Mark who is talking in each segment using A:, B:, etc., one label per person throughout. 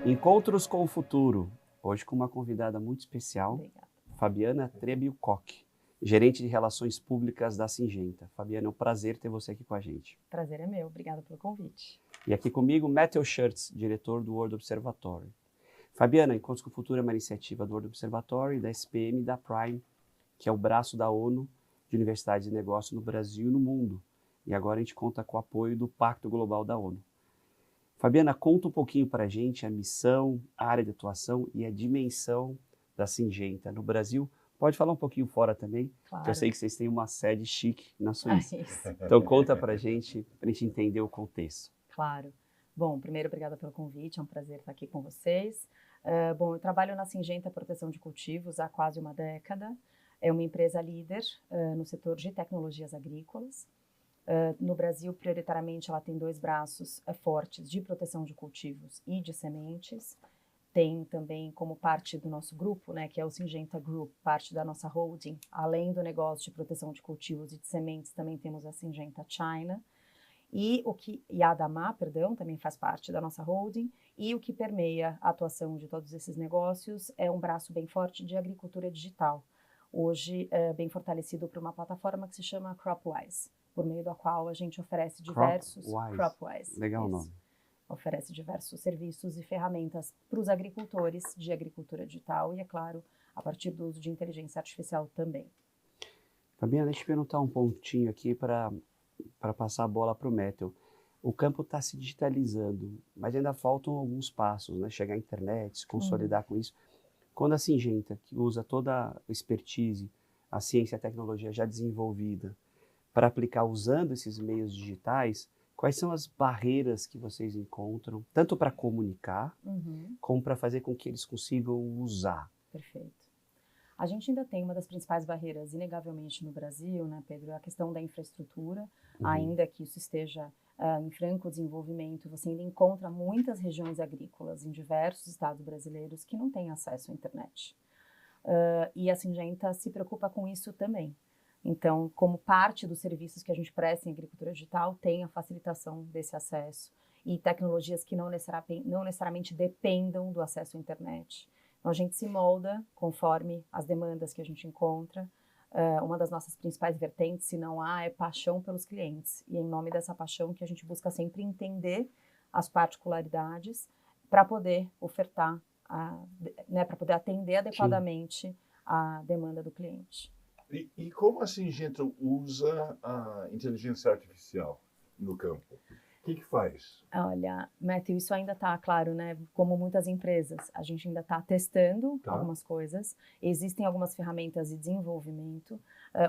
A: Encontros com o Futuro, hoje com uma convidada muito especial,
B: Obrigada.
A: Fabiana Trebiucock, gerente de Relações Públicas da Syngenta. Fabiana, é um prazer ter você aqui com a gente.
B: Prazer é meu, obrigada pelo convite.
A: E aqui comigo, Matthew Schurtz, diretor do World Observatory. Fabiana, Encontros com o Futuro é uma iniciativa do World Observatory, da SPM e da Prime, que é o braço da ONU de Universidades de Negócio no Brasil e no mundo. E agora a gente conta com o apoio do Pacto Global da ONU. Fabiana, conta um pouquinho para a gente a missão, a área de atuação e a dimensão da Syngenta no Brasil. Pode falar um pouquinho fora também,
B: Claro.
A: que eu sei que vocês têm uma sede chique na Suíça.
B: Isso.
A: Então conta para a gente entender o contexto.
B: Claro. Bom, primeiro, obrigada pelo convite, é um prazer estar aqui com vocês. Bom, eu trabalho na Syngenta Proteção de Cultivos há quase uma década. É uma empresa líder no setor de tecnologias agrícolas. No Brasil, prioritariamente, ela tem dois braços fortes de proteção de cultivos e de sementes. Tem também como parte do nosso grupo, né, que é o Syngenta Group, parte da nossa holding, além do negócio de proteção de cultivos e de sementes, também temos a Syngenta China. E a Adamar, perdão, também faz parte da nossa holding. E o que permeia a atuação de todos esses negócios é um braço bem forte de agricultura digital. Hoje, bem fortalecido por uma plataforma que se chama CropWise, por meio da qual a gente oferece diversos... CropWise.
A: Legal o nome.
B: Oferece diversos serviços e ferramentas para os agricultores de agricultura digital e, é claro, a partir do uso de inteligência artificial também.
A: Fabiana, deixa eu perguntar um pontinho aqui para passar a bola para o Matthew. O campo está se digitalizando, mas ainda faltam alguns passos, né? Chegar à internet, se consolidar com isso. Quando a Syngenta, que usa toda a expertise, a ciência e a tecnologia já desenvolvida, para aplicar usando esses meios digitais, quais são as barreiras que vocês encontram, tanto para comunicar, como para fazer com que eles consigam usar?
B: Perfeito. A gente ainda tem uma das principais barreiras, inegavelmente, no Brasil, né, Pedro, a questão da infraestrutura. Ainda que isso esteja em franco desenvolvimento, você ainda encontra muitas regiões agrícolas em diversos estados brasileiros que não têm acesso à internet. E a Syngenta se preocupa com isso também. Então, como parte dos serviços que a gente presta em agricultura digital, tem a facilitação desse acesso e tecnologias que não necessariamente dependam do acesso à internet. Então, a gente se molda conforme as demandas que a gente encontra. Uma das nossas principais vertentes, se não há, é paixão pelos clientes. E é em nome dessa paixão que a gente busca sempre entender as particularidades para poder ofertar, né, para poder atender adequadamente a demanda do cliente.
C: E como a Syngenta usa a inteligência artificial no campo? O que faz?
B: Olha, Matthew, isso ainda está claro, né? Como muitas empresas, a gente ainda está testando algumas coisas. Existem algumas ferramentas de desenvolvimento.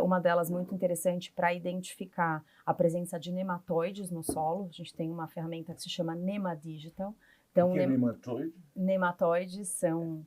B: Uma delas muito interessante para identificar a presença de nematóides no solo. A gente tem uma ferramenta que se chama NemaDigital. Então,
C: O que é nematóide?
B: Nematóides são...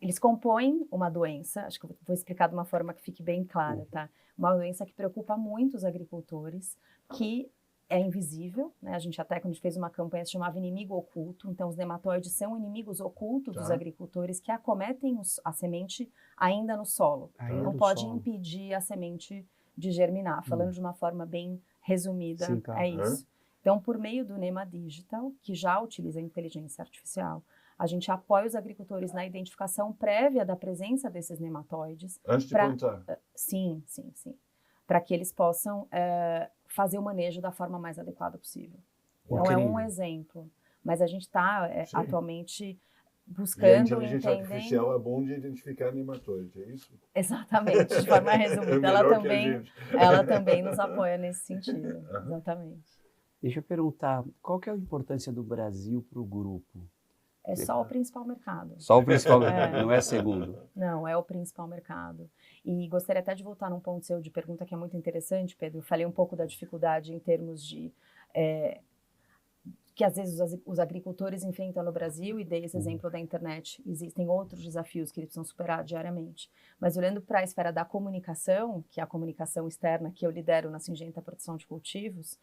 B: eles compõem uma doença, acho que eu vou explicar de uma forma que fique bem clara, tá? Uma doença que preocupa muito os agricultores, que é invisível, né? A gente até, quando a gente fez uma campanha, se chamava inimigo oculto. Então, os nematóides são inimigos ocultos dos agricultores que acometem a semente ainda no solo. Não pode impedir a semente de germinar. Falando de uma forma bem resumida, é isso. Então, por meio do NemaDigital, que já utiliza a inteligência artificial, a gente apoia os agricultores na identificação prévia da presença desses nematóides.
C: Antes de plantar?
B: Sim. Para que eles possam fazer o manejo da forma mais adequada possível. Então, é um exemplo. Mas a gente está atualmente buscando,
C: e a inteligência artificial é bom de identificar nematóide, é isso?
B: Exatamente, de forma resumida. Ela também nos apoia nesse sentido. Exatamente.
A: Deixa eu perguntar, qual que é a importância do Brasil para o grupo?
B: É só o principal mercado.
A: Só o principal mercado, não é segundo.
B: Não, é o principal mercado. E gostaria até de voltar num ponto seu de pergunta que é muito interessante, Pedro. Eu falei um pouco da dificuldade em termos de... que às vezes os agricultores enfrentam no Brasil, e dei esse exemplo da internet. Existem outros desafios que eles precisam superar diariamente. Mas olhando para a esfera da comunicação, que é a comunicação externa que eu lidero na Syngenta Proteção de Cultivos,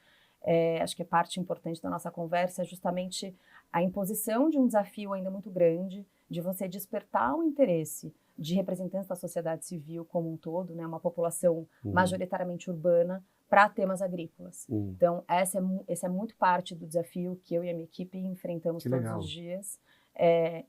B: acho que é parte importante da nossa conversa, é justamente a imposição de um desafio ainda muito grande, de você despertar o interesse de representantes da sociedade civil como um todo, né, uma população majoritariamente urbana, para temas agrícolas. Então, esse é muito parte do desafio que eu e a minha equipe enfrentamos todos os dias.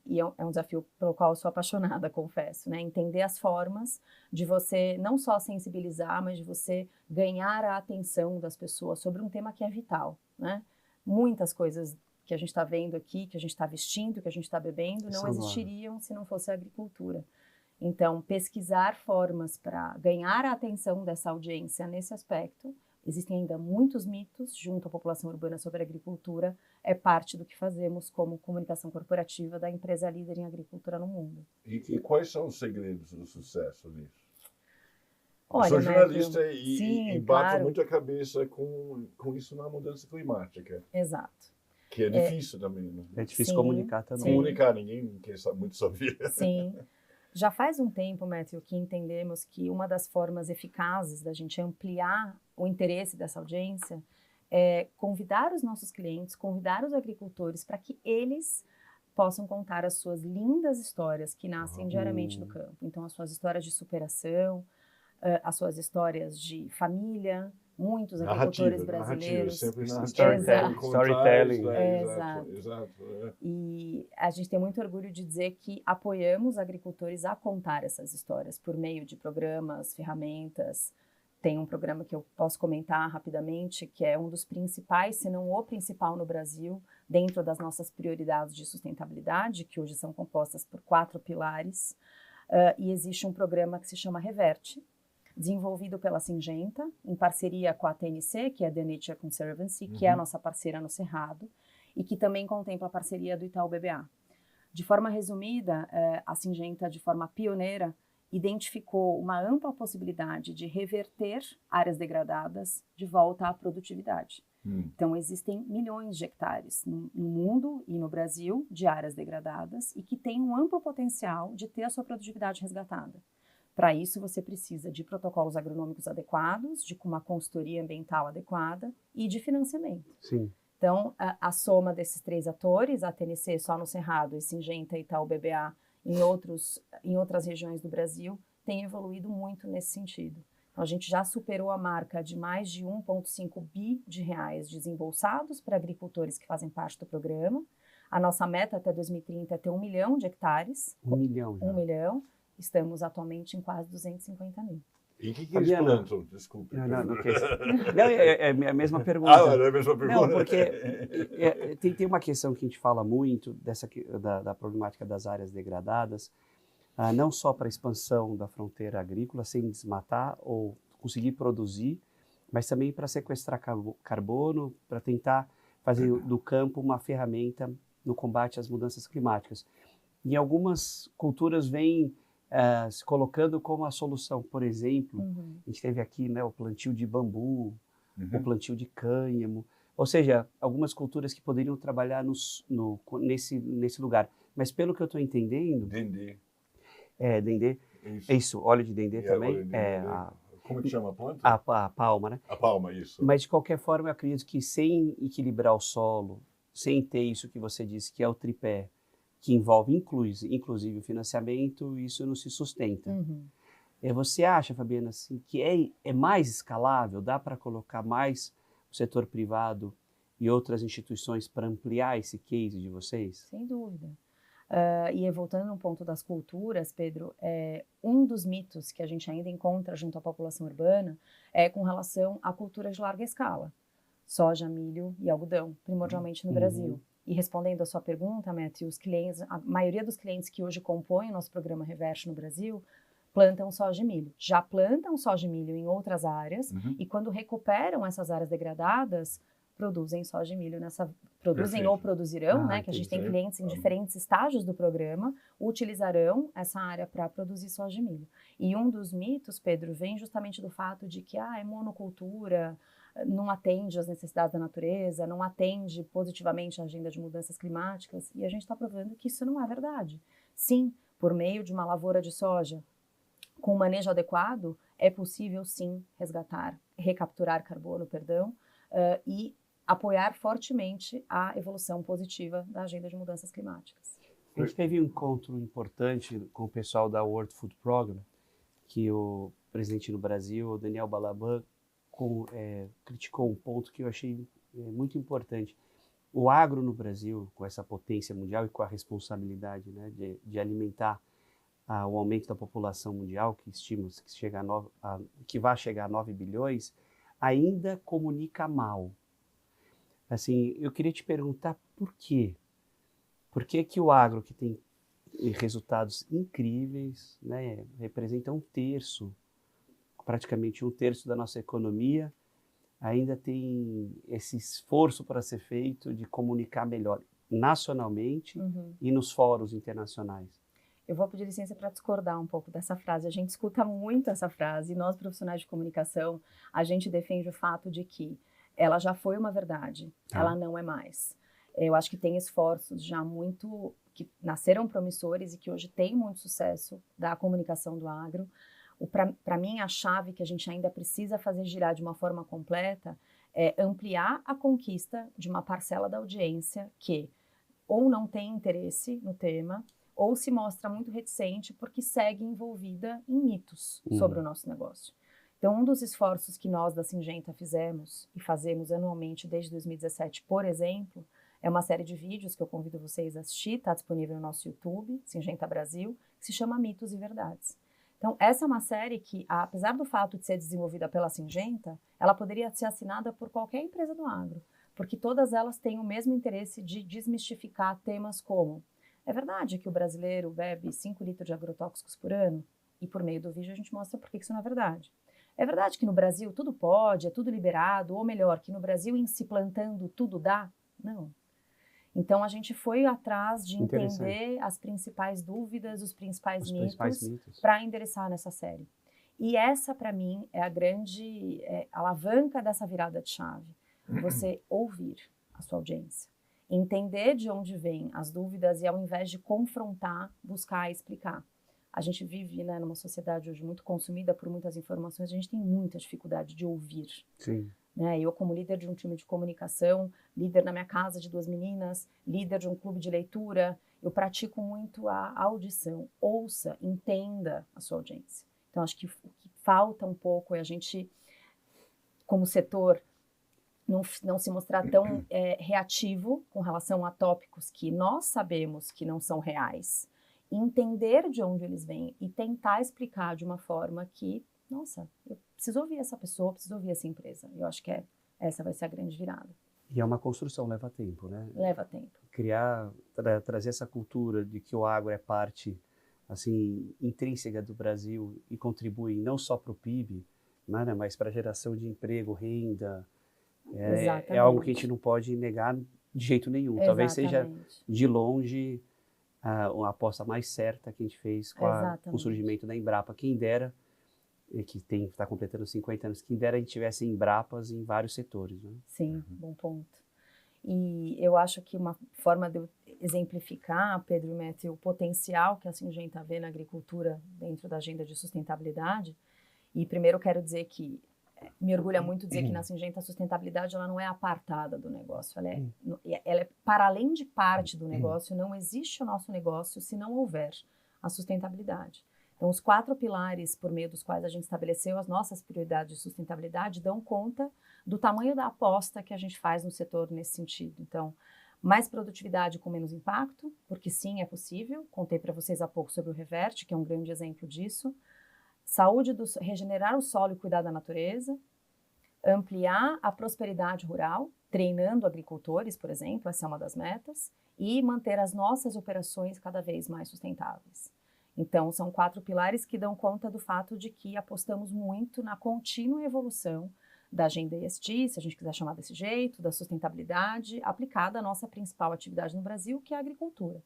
B: E é um desafio pelo qual eu sou apaixonada, confesso, né? Entender as formas de você não só sensibilizar, mas de você ganhar a atenção das pessoas sobre um tema que é vital, né? Muitas coisas que a gente está vendo aqui, que a gente está vestindo, que a gente está bebendo, não existiriam se não fosse a agricultura. Então, pesquisar formas para ganhar a atenção dessa audiência nesse aspecto. Existem ainda muitos mitos junto à população urbana sobre a agricultura, é parte do que fazemos como comunicação corporativa da empresa líder em agricultura no mundo.
C: E quais são os segredos do sucesso nisso?
B: Olha,
C: eu sou jornalista
B: sim,
C: e bato
B: claro.
C: muito a cabeça com isso na mudança climática.
B: Exato.
C: Que é difícil também, né?
A: É difícil comunicar também.
C: Comunicar, ninguém quer muito saber.
B: Sim. Já faz um tempo, Matthew, que entendemos que uma das formas eficazes da gente ampliar o interesse dessa audiência é convidar os nossos clientes, convidar os agricultores para que eles possam contar as suas lindas histórias que nascem diariamente no campo. Então, as suas histórias de superação, as suas histórias de família, muitos agricultores brasileiros.
C: Sempre
A: storytelling.
C: Exato.
B: E a gente tem muito orgulho de dizer que apoiamos agricultores a contar essas histórias por meio de programas, ferramentas. Tem um programa que eu posso comentar rapidamente, que é um dos principais, se não o principal no Brasil, dentro das nossas prioridades de sustentabilidade, que hoje são compostas por 4 pilares. E existe um programa que se chama Reverte, desenvolvido pela Syngenta, em parceria com a TNC, que é The Nature Conservancy, que é a nossa parceira no Cerrado, e que também contempla a parceria do Itaú BBA. De forma resumida, a Syngenta, de forma pioneira, identificou uma ampla possibilidade de reverter áreas degradadas de volta à produtividade. Então, existem milhões de hectares no mundo e no Brasil de áreas degradadas e que têm um amplo potencial de ter a sua produtividade resgatada. Para isso, você precisa de protocolos agronômicos adequados, de uma consultoria ambiental adequada e de financiamento.
A: Sim.
B: Então, a soma desses 3 atores, a TNC só no Cerrado e Syngenta e Itaú BBA em outras regiões do Brasil, tem evoluído muito nesse sentido. Então, a gente já superou a marca de mais de 1,5 bi de reais desembolsados para agricultores que fazem parte do programa. A nossa meta até 2030 é ter 1 milhão de hectares.
A: 1 milhão.
B: 1 milhão. Estamos atualmente em quase 250 mil.
C: E o que eles plantam? Desculpe.
A: Não, é a mesma pergunta.
C: É a mesma pergunta.
A: Não, porque tem uma questão que a gente fala muito da problemática das áreas degradadas, não só para a expansão da fronteira agrícola, sem desmatar ou conseguir produzir, mas também para sequestrar carbono, para tentar fazer do campo uma ferramenta no combate às mudanças climáticas. E algumas culturas vêm se colocando como a solução. Por exemplo, a gente teve aqui, né, o plantio de bambu, o plantio de cânhamo, ou seja, algumas culturas que poderiam trabalhar nesse lugar. Mas pelo que eu estou entendendo...
C: Dendê.
A: Dendê. Isso, óleo de dendê também.
C: Óleo de dendê. Como que chama a planta?
A: A palma, né?
C: A palma, isso.
A: Mas, de qualquer forma, eu acredito que sem equilibrar o solo, sem ter isso que você disse, que é o tripé, que envolve inclusive o financiamento, isso não se sustenta. Você acha, Fabiana, assim, que é mais escalável? Dá para colocar mais o setor privado e outras instituições para ampliar esse case de vocês?
B: Sem dúvida. E voltando no ponto das culturas, Pedro, um dos mitos que a gente ainda encontra junto à população urbana é com relação a culturas de larga escala. Soja, milho e algodão, primordialmente no Brasil. E respondendo a sua pergunta, Matthew, a maioria dos clientes que hoje compõem o nosso programa Reverte no Brasil plantam soja e milho. Já plantam soja e milho em outras áreas e quando recuperam essas áreas degradadas, produzem soja e milho produzem ou produzirão, né? Que a gente tem clientes em diferentes estágios do programa, utilizarão essa área para produzir soja e milho. E um dos mitos, Pedro, vem justamente do fato de que é monocultura, não atende às necessidades da natureza, não atende positivamente à agenda de mudanças climáticas, e a gente está provando que isso não é verdade. Sim, por meio de uma lavoura de soja com manejo adequado, é possível sim recapturar carbono, e apoiar fortemente a evolução positiva da agenda de mudanças climáticas.
A: A gente teve um encontro importante com o pessoal da World Food Program, que o presidente no Brasil, o Daniel Balaban, criticou um ponto que eu achei muito importante. O agro no Brasil, com essa potência mundial e com a responsabilidade, né, de alimentar o aumento da população mundial, que estima-se que vai chegar a 9 bilhões, ainda comunica mal. Assim, eu queria te perguntar por quê? Por que que o agro, que tem resultados incríveis, né, representa praticamente um terço da nossa economia, ainda tem esse esforço para ser feito de comunicar melhor nacionalmente e nos fóruns internacionais?
B: Eu vou pedir licença para discordar um pouco dessa frase. A gente escuta muito essa frase e nós, profissionais de comunicação, a gente defende o fato de que ela já foi uma verdade, ela não é mais. Eu acho que tem esforços já que nasceram promissores e que hoje têm muito sucesso da comunicação do agro. Para mim, a chave que a gente ainda precisa fazer girar de uma forma completa é ampliar a conquista de uma parcela da audiência que ou não tem interesse no tema, ou se mostra muito reticente porque segue envolvida em mitos sobre o nosso negócio. Então, um dos esforços que nós da Syngenta fizemos e fazemos anualmente desde 2017, por exemplo, é uma série de vídeos que eu convido vocês a assistir, está disponível no nosso YouTube, Syngenta Brasil, que se chama Mitos e Verdades. Então, essa é uma série que, apesar do fato de ser desenvolvida pela Syngenta, ela poderia ser assinada por qualquer empresa do agro, porque todas elas têm o mesmo interesse de desmistificar temas como: é verdade que o brasileiro bebe 5 litros de agrotóxicos por ano? E por meio do vídeo a gente mostra por que isso não é verdade. É verdade que no Brasil tudo pode, é tudo liberado, ou melhor, que no Brasil em se plantando tudo dá? Não. Então a gente foi atrás de entender as principais dúvidas, os principais mitos para endereçar nessa série. E essa, para mim, é a grande alavanca dessa virada de chave. Você ouvir a sua audiência. Entender de onde vêm as dúvidas e, ao invés de confrontar, buscar explicar. A gente vive, né, numa sociedade hoje muito consumida por muitas informações, a gente tem muita dificuldade de ouvir.
A: Sim.
B: Né? Eu, como líder de um time de comunicação, líder na minha casa de 2 meninas, líder de um clube de leitura, eu pratico muito a audição. Ouça, entenda a sua audiência. Então, acho que o que falta um pouco é a gente, como setor, não se mostrar tão reativo com relação a tópicos que nós sabemos que não são reais, entender de onde eles vêm e tentar explicar de uma forma que, nossa, eu preciso ouvir essa pessoa, preciso ouvir essa empresa. Eu acho que essa vai ser a grande virada.
A: E é uma construção, leva tempo, né?
B: Leva tempo.
A: Trazer essa cultura de que o agro é parte, assim, intrínseca do Brasil e contribui não só para o PIB, né, mas para a geração de emprego, renda. É algo que a gente não pode negar de jeito nenhum.
B: Exatamente.
A: Talvez seja, de longe, a aposta mais certa que a gente fez com o surgimento da Embrapa. Quem dera, que está completando 50 anos, quem dera a gente tivesse Embrapas em vários setores. Né?
B: Sim, bom ponto. E eu acho que uma forma de eu exemplificar, Pedro e Matthew, o potencial que a Syngenta vê na agricultura dentro da agenda de sustentabilidade, e primeiro eu quero dizer que me orgulha muito dizer que na Syngenta a sustentabilidade ela não é apartada do negócio, ela é para além de parte do negócio. Não existe o nosso negócio se não houver a sustentabilidade. Então, os 4 pilares por meio dos quais a gente estabeleceu as nossas prioridades de sustentabilidade dão conta do tamanho da aposta que a gente faz no setor nesse sentido. Então, mais produtividade com menos impacto, porque sim, é possível. Contei para vocês há pouco sobre o Reverte, que é um grande exemplo disso. Saúde, regenerar o solo e cuidar da natureza, ampliar a prosperidade rural, treinando agricultores, por exemplo, essa é uma das metas, e manter as nossas operações cada vez mais sustentáveis. Então, são 4 pilares que dão conta do fato de que apostamos muito na contínua evolução da agenda ESG, se a gente quiser chamar desse jeito, da sustentabilidade aplicada à nossa principal atividade no Brasil, que é a agricultura.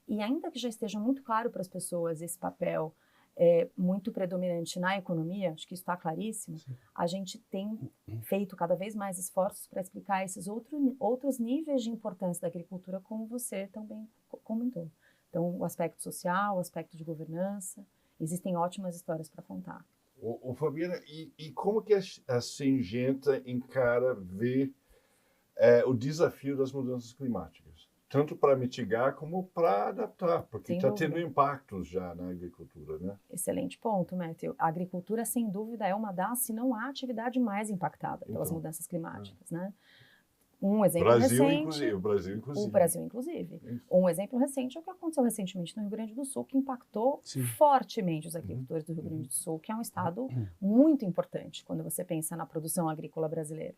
B: E ainda que já esteja muito claro para as pessoas esse papel muito predominante na economia, acho que isso está claríssimo. Sim. A gente tem feito cada vez mais esforços para explicar esses outros níveis de importância da agricultura, como você também comentou. Então, o aspecto social, o aspecto de governança, existem ótimas histórias para contar.
C: Fabiana, e como que a Syngenta vê o desafio das mudanças climáticas? tanto para mitigar como para adaptar, porque
B: Sem
C: está
B: dúvida.
C: tendo impactos já na agricultura, né?
B: Excelente ponto, Matthew. A agricultura, sem dúvida, é uma das, se não a atividade mais impactada pelas
C: Então,
B: mudanças climáticas, né? Um exemplo
C: Brasil,
B: recente...
C: inclusive. O Brasil,
B: O
C: inclusive.
B: Brasil, inclusive.
C: Isso.
B: Um exemplo recente é o que aconteceu recentemente no Rio Grande do Sul, que impactou
A: Sim.
B: fortemente os agricultores do Rio Grande do Sul, que é um estado muito importante quando você pensa na produção agrícola brasileira.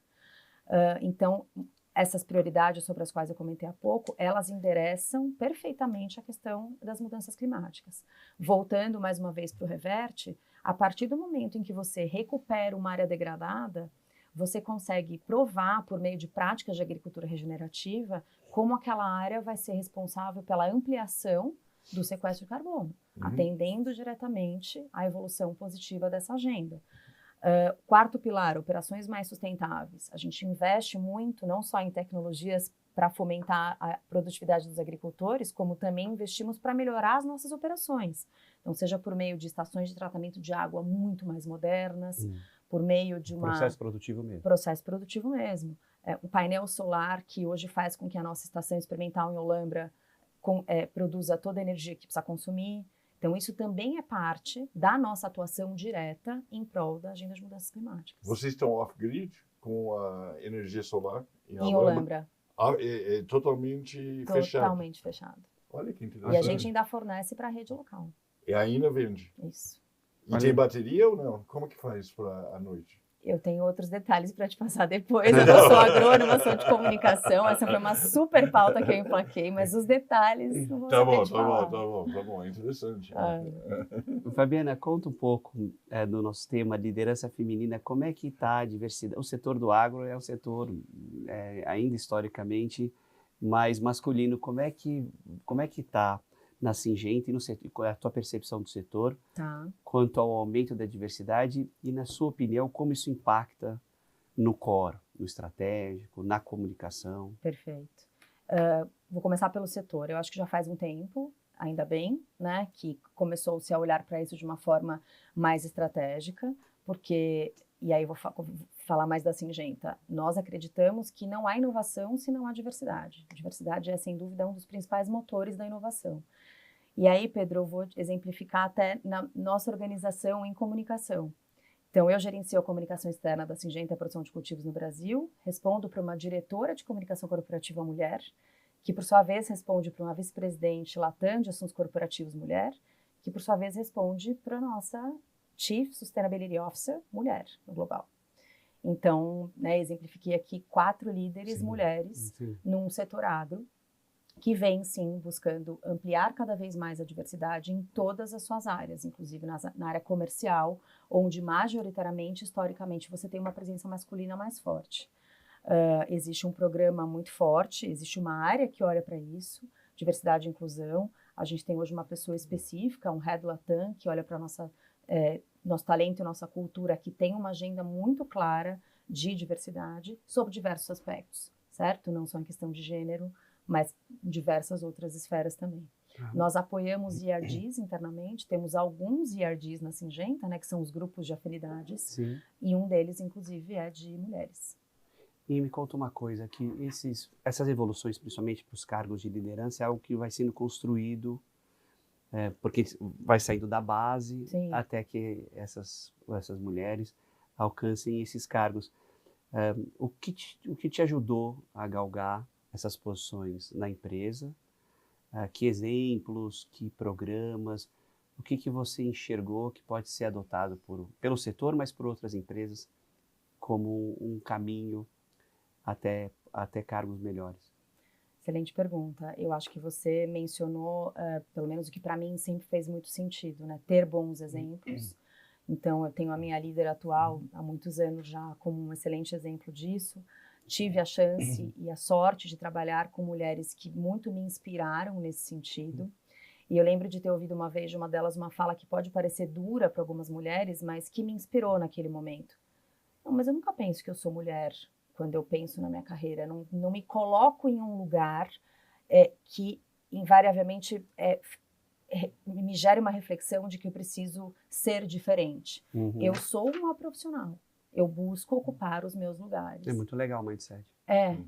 B: Então, essas prioridades sobre as quais eu comentei há pouco, elas endereçam perfeitamente a questão das mudanças climáticas. Voltando mais uma vez para o Reverte, a partir do momento em que você recupera uma área degradada, você consegue provar, por meio de práticas de agricultura regenerativa, como aquela área vai ser responsável pela ampliação do sequestro de carbono, atendendo diretamente à evolução positiva dessa agenda. Quarto pilar, operações mais sustentáveis. A gente investe muito, não só em tecnologias para fomentar a produtividade dos agricultores, como também investimos para melhorar as nossas operações. Então, seja por meio de estações de tratamento de água muito mais modernas, por meio de uma...
A: Processo produtivo mesmo.
B: Processo produtivo mesmo. O painel solar, que hoje faz com que a nossa estação experimental em Olambra produza toda a energia que precisa consumir. Então, isso também é parte da nossa atuação direta em prol da agenda de mudanças climáticas.
C: Vocês estão off-grid com a energia solar
B: em Olambra?
C: É totalmente fechado.
B: Totalmente fechado.
C: Olha que interessante.
B: E a gente ainda fornece para a rede local.
C: E ainda vende.
B: Isso.
C: E tem bateria ou não? Como que faz para a noite?
B: Eu tenho outros detalhes para te passar depois. Eu não sou agrônoma, sou de comunicação. Essa foi uma super pauta que eu emplaquei, mas os detalhes não vou saber te falar.
C: Tá bom. É interessante.
A: Fabiana, conta um pouco do nosso tema liderança feminina. Como é que está a diversidade? O setor do agro é um setor ainda historicamente mais masculino. Como é que está na Syngenta e no setor, qual é a tua percepção do setor quanto ao aumento da diversidade e, na sua opinião, como isso impacta no core, no estratégico, na comunicação?
B: Perfeito. Vou começar pelo setor. Eu acho que já faz um tempo, ainda bem, né, que começou-se a olhar para isso de uma forma mais estratégica, porque, e aí eu vou falar mais da Syngenta, nós acreditamos que não há inovação se não há diversidade. A diversidade é, sem dúvida, um dos principais motores da inovação. E aí, Pedro, eu vou exemplificar até na nossa organização em comunicação. Então, eu gerencio a comunicação externa da Syngenta e a produção de cultivos no Brasil, respondo para uma diretora de comunicação corporativa mulher, que, por sua vez, responde para uma vice-presidente Latam de assuntos corporativos mulher, que, por sua vez, responde para a nossa Chief Sustainability Officer mulher no global. Então, exemplifiquei aqui 4 líderes mulheres num setor agro, que vem, sim, buscando ampliar cada vez mais a diversidade em todas as suas áreas, inclusive na área comercial, onde majoritariamente, historicamente, você tem uma presença masculina mais forte. Existe um programa muito forte, existe uma área que olha para isso, diversidade e inclusão. A gente tem hoje uma pessoa específica, um Head Latam, que olha para nosso talento e nossa cultura, que tem uma agenda muito clara de diversidade sobre diversos aspectos, certo? Não só em questão de gênero, mas diversas outras esferas também. Nós apoiamos IRDs internamente, temos alguns IRDs na Syngenta, né, que são os grupos de afinidades, e um deles, inclusive, é de mulheres.
A: E me conta uma coisa, que essas evoluções, principalmente para os cargos de liderança, é algo que vai sendo construído, porque vai saindo da base até que essas mulheres alcancem esses cargos. O que te ajudou a galgar essas posições na empresa? Que exemplos, que programas, o que você enxergou que pode ser adotado pelo setor, mas por outras empresas, como um caminho até cargos melhores?
B: Excelente pergunta. Eu acho que você mencionou, pelo menos o que para mim sempre fez muito sentido, né? Ter bons exemplos. Então, eu tenho a minha líder atual há muitos anos já como um excelente exemplo disso. Tive a chance e a sorte de trabalhar com mulheres que muito me inspiraram nesse sentido. E eu lembro de ter ouvido uma vez de uma delas uma fala que pode parecer dura para algumas mulheres, mas que me inspirou naquele momento. Não, mas eu nunca penso que eu sou mulher quando eu penso na minha carreira. Não me coloco em um lugar que invariavelmente me gere uma reflexão de que eu preciso ser diferente. Eu sou uma profissional. Eu busco ocupar os meus lugares.
A: É muito legal o mindset.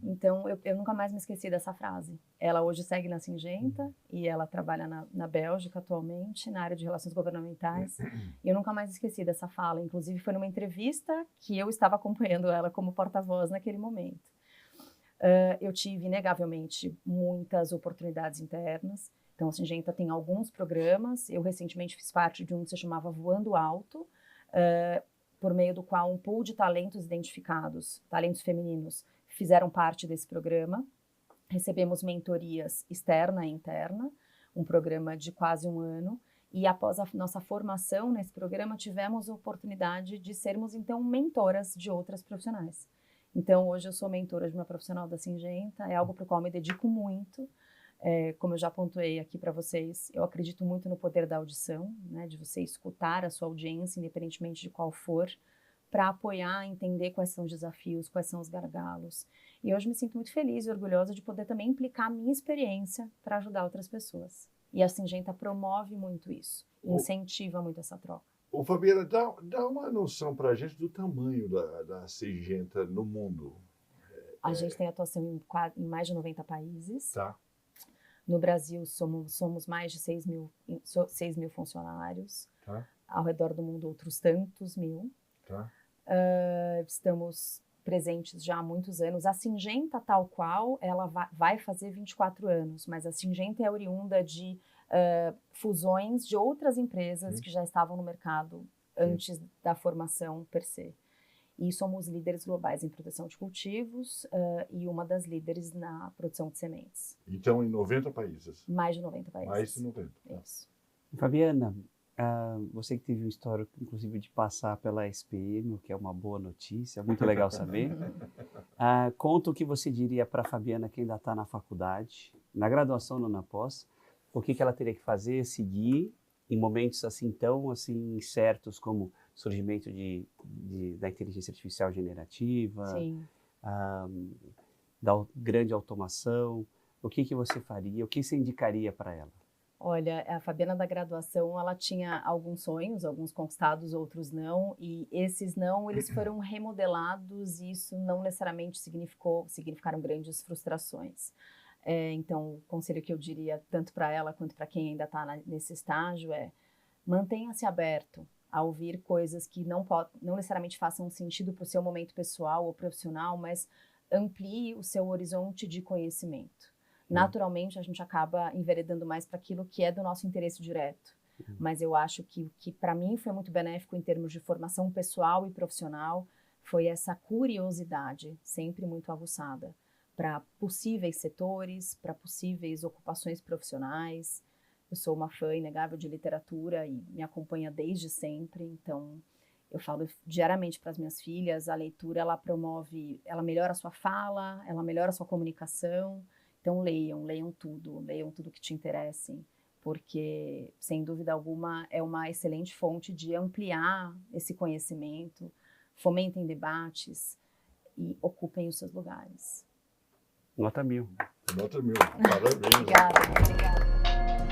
B: Então eu nunca mais me esqueci dessa frase. Ela hoje segue na Syngenta e ela trabalha na Bélgica atualmente, na área de relações governamentais. E eu nunca mais esqueci dessa fala. Inclusive foi numa entrevista que eu estava acompanhando ela como porta-voz naquele momento. Eu tive, inegavelmente, muitas oportunidades internas. Então, a Syngenta tem alguns programas. Eu recentemente fiz parte de um que se chamava Voando Alto, por meio do qual um pool de talentos identificados, talentos femininos, fizeram parte desse programa. Recebemos mentorias externa e interna, um programa de quase 1 ano. E após a nossa formação nesse programa, tivemos a oportunidade de sermos, então, mentoras de outras profissionais. Então, hoje eu sou mentora de uma profissional da Syngenta, é algo para o qual me dedico muito. Como eu já pontuei aqui para vocês, eu acredito muito no poder da audição, né, de você escutar a sua audiência, independentemente de qual for, para apoiar, entender quais são os desafios, quais são os gargalos. E hoje me sinto muito feliz e orgulhosa de poder também implicar a minha experiência para ajudar outras pessoas. E a Syngenta promove muito isso, incentiva muito essa troca.
C: Fabiana, dá uma noção para a gente do tamanho da Syngenta no mundo.
B: A gente tem atuação em mais de 90 países.
C: Tá.
B: No Brasil, somos mais de 6 mil funcionários.
C: Tá.
B: Ao redor do mundo, outros tantos mil.
C: Tá.
B: Estamos presentes já há muitos anos. A Syngenta, tal qual, ela vai fazer 24 anos, mas a Syngenta é oriunda de fusões de outras empresas que já estavam no mercado antes da formação per se. E somos líderes globais em proteção de cultivos e uma das líderes na produção de sementes.
C: Então, em 90 países?
B: Mais de 90 países.
C: Mais de 90.
B: Isso.
A: Fabiana, você que teve um histórico, inclusive, de passar pela SPM, o que é uma boa notícia, muito legal saber. Conta o que você diria para a Fabiana que ainda está na faculdade, na graduação ou na pós, o que ela teria que fazer, seguir, em momentos assim tão assim, incertos como surgimento da inteligência artificial generativa, da grande automação. O que você faria, o que você indicaria para ela?
B: Olha, a Fabiana da graduação, ela tinha alguns sonhos, alguns conquistados, outros não, e esses não, eles foram remodelados e isso não necessariamente significaram grandes frustrações. Então, o conselho que eu diria, tanto para ela quanto para quem ainda está nesse estágio, mantenha-se aberto a ouvir coisas que não necessariamente façam sentido para o seu momento pessoal ou profissional, mas amplie o seu horizonte de conhecimento. Naturalmente, a gente acaba enveredando mais para aquilo que é do nosso interesse direto. Mas eu acho que para mim foi muito benéfico em termos de formação pessoal e profissional, foi essa curiosidade, sempre muito aguçada, para possíveis setores, para possíveis ocupações profissionais. Eu sou uma fã inegável de literatura e me acompanha desde sempre, então eu falo diariamente para as minhas filhas, a leitura ela melhora a sua fala, ela melhora a sua comunicação. Então leiam tudo que te interesse, porque, sem dúvida alguma, é uma excelente fonte de ampliar esse conhecimento, fomentem debates e ocupem os seus lugares.
A: Nota 1000.
C: Nota 1000. Parabéns.
B: Obrigada.